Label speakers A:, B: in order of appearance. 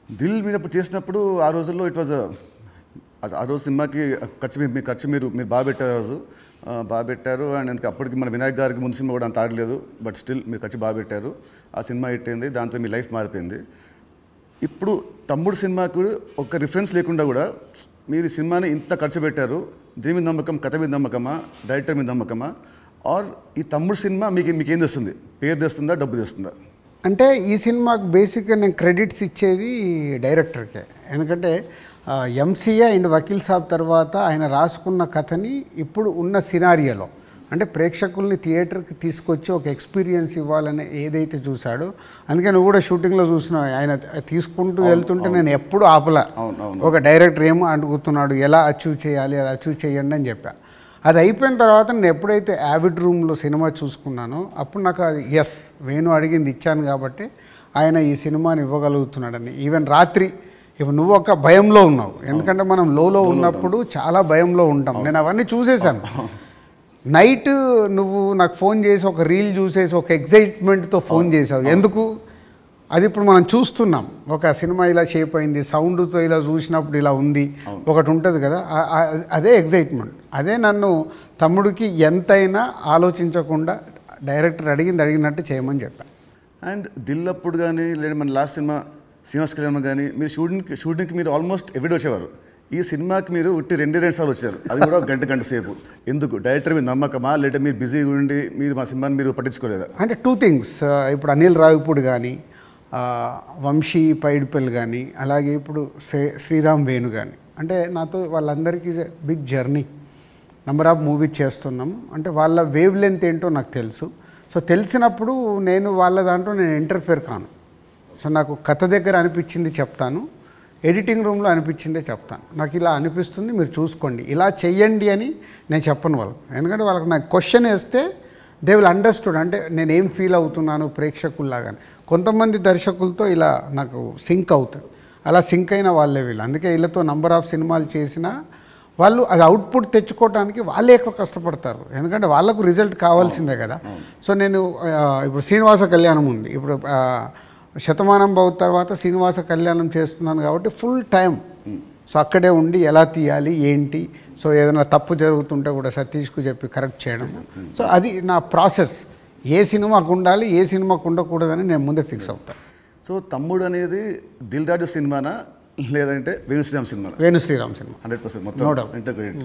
A: దిల్ మీరు అప్పుడు చేసినప్పుడు ఆ రోజుల్లో ఇట్ వాజ్ ఆ రోజు సినిమాకి ఖర్చు మీరు బాగా పెట్టారు ఆ రోజు బాగా పెట్టారు. అండ్ అందుకే అప్పటికి మన వినాయక్ గారికి ముందు సినిమా కూడా అంత ఆడలేదు, బట్ స్టిల్ మీరు ఖర్చు బాగా పెట్టారు. ఆ సినిమా హిట్ అయింది, దాంతో మీ లైఫ్ మారిపోయింది. ఇప్పుడు తమ్ముడు సినిమాకు ఒక రిఫరెన్స్ లేకుండా కూడా మీరు ఈ సినిమాని ఇంత ఖర్చు పెట్టారు. దీని మీద నమ్మకం, కథ మీద నమ్మకమా, డైరెక్టర్ మీద నమ్మకమా, ఆర్ ఈ తమ్ముడు సినిమా మీకేం తెస్తుంది? పేరు తెస్తుందా, డబ్బు తెస్తుందా?
B: అంటే ఈ సినిమాకు బేసిక్గా నేను క్రెడిట్స్ ఇచ్చేది డైరెక్టర్కే. ఎందుకంటే ఎంసీఏ అండ్ వకీల్ సాబ్ తర్వాత ఆయన రాసుకున్న కథని ఇప్పుడు ఉన్న సినారియోలో అంటే ప్రేక్షకుల్ని థియేటర్కి తీసుకొచ్చి ఒక ఎక్స్పీరియన్స్ ఇవ్వాలని ఏదైతే చూశాడో, అందుకే నువ్వు కూడా షూటింగ్లో చూసినావు, ఆయన తీసుకుంటూ వెళ్తుంటే నేను ఎప్పుడు ఆపలా. ఒక డైరెక్టర్ ఏమో అడుగుతున్నాడు, ఎలా అచీవ్ చేయాలి, అది అచీవ్ చేయండి అని చెప్పా. అది అయిపోయిన తర్వాత నేను ఎప్పుడైతే యావిడ్ రూమ్లో సినిమా చూసుకున్నానో అప్పుడు నాకు అది ఎస్, వేణు అడిగింది ఇచ్చాను కాబట్టి ఆయన ఈ సినిమాని ఇవ్వగలుగుతున్నాడని. ఈవెన్ రాత్రి ఇప్పుడు నువ్వు ఒక భయంలో ఉన్నావు, ఎందుకంటే మనం లోలో ఉన్నప్పుడు చాలా భయంలో ఉంటాం. నేను అవన్నీ చూసేసాను. నైట్ నువ్వు నాకు ఫోన్ చేసి ఒక రీల్ చూసేసి ఒక ఎగ్జైట్మెంట్తో ఫోన్ చేసావు. ఎందుకు? అది ఇప్పుడు మనం చూస్తున్నాం, ఒక సినిమా ఇలా షేప్ అయింది, సౌండ్తో ఇలా చూసినప్పుడు ఇలా ఉంది, ఒకటి ఉంటుంది కదా, అదే ఎగ్జైట్మెంట్. అదే నన్ను తమ్ముడికి ఎంతైనా ఆలోచించకుండా డైరెక్టర్ అడిగినట్టు చేయమని చెప్పాను.
A: అండ్ దిల్ అప్పుడు కానీ లేదా మన లాస్ట్ సినిమా శ్రీనివాస్ కళ్యాణ్ కానీ మీరు షూటింగ్కి మీరు ఆల్మోస్ట్ ఎవ్రీడే వచ్చేవారు. ఈ సినిమాకి మీరు ఉట్టి 2 సార్లు వచ్చారు, అది కూడా గంట సేపు. ఎందుకు? డైరెక్టర్ మీద నమ్మకమా, లేదా మీరు బిజీగా ఉండి మీరు మా సినిమాని మీరు పట్టించుకోలేదా?
B: అంటే 2 థింగ్స్. ఇప్పుడు అనిల్ రావిపూడి కానీ, వంశీ పైడిపల్లి కానీ, అలాగే ఇప్పుడు శ్రీరామ్ వేణు కానీ, అంటే నాతో వాళ్ళందరికీ big journey, number of movies చేస్తున్నాం. అంటే వాళ్ళ వేవ్ లెంత్ ఏంటో నాకు తెలుసు. సో తెలిసినప్పుడు నేను వాళ్ళ దాంట్లో నేను ఇంటర్ఫియర్ కాను. సో నాకు కథ దగ్గర అనిపించింది చెప్తాను, ఎడిటింగ్ రూమ్లో అనిపించిందే చెప్తాను. నాకు ఇలా అనిపిస్తుంది, మీరు చూసుకోండి, ఇలా చెయ్యండి అని నేను చెప్పను వాళ్ళకు. ఎందుకంటే వాళ్ళకి నాకు క్వశ్చన్ వేస్తే దే విల్ అండర్స్టూడ్, అంటే నేను ఏం ఫీల్ అవుతున్నాను ప్రేక్షకుల్లాగానే. కొంతమంది దర్శకులతో ఇలా నాకు సింక్ అవుతారు, అలా సింక్ అయిన వాళ్ళే వీళ్ళు. అందుకే వీళ్ళతో నంబర్ ఆఫ్ సినిమాలు చేసినా వాళ్ళు అది అవుట్పుట్ తెచ్చుకోవడానికి వాళ్ళే ఎక్కువ కష్టపడతారు, ఎందుకంటే వాళ్ళకు రిజల్ట్ కావాల్సిందే కదా. సో నేను ఇప్పుడు శ్రీనివాస కళ్యాణం ఉంది, ఇప్పుడు శతమానం భవ తర్వాత శ్రీనివాస కళ్యాణం చేస్తున్నాను కాబట్టి ఫుల్ టైం సో అక్కడే ఉండి ఎలా తీయాలి ఏంటి, సో ఏదైనా తప్పు జరుగుతుంటే కూడా సతీష్కు చెప్పి కరెక్ట్ చేయడం. సో అది నా ప్రాసెస్. ఏ సినిమాకు ఉండాలి, ఏ సినిమాకు ఉండకూడదని నేను ముందే ఫిక్స్ అవుతాను.
A: సో తమ్ముడు అనేది దిల్ రాజు సినిమానా లేదంటే వేణు శ్రీరామ్ సినిమా?
B: వేణు శ్రీరామ్ సినిమా
A: 100% మొత్తం ఇంటర్గ్రేట్.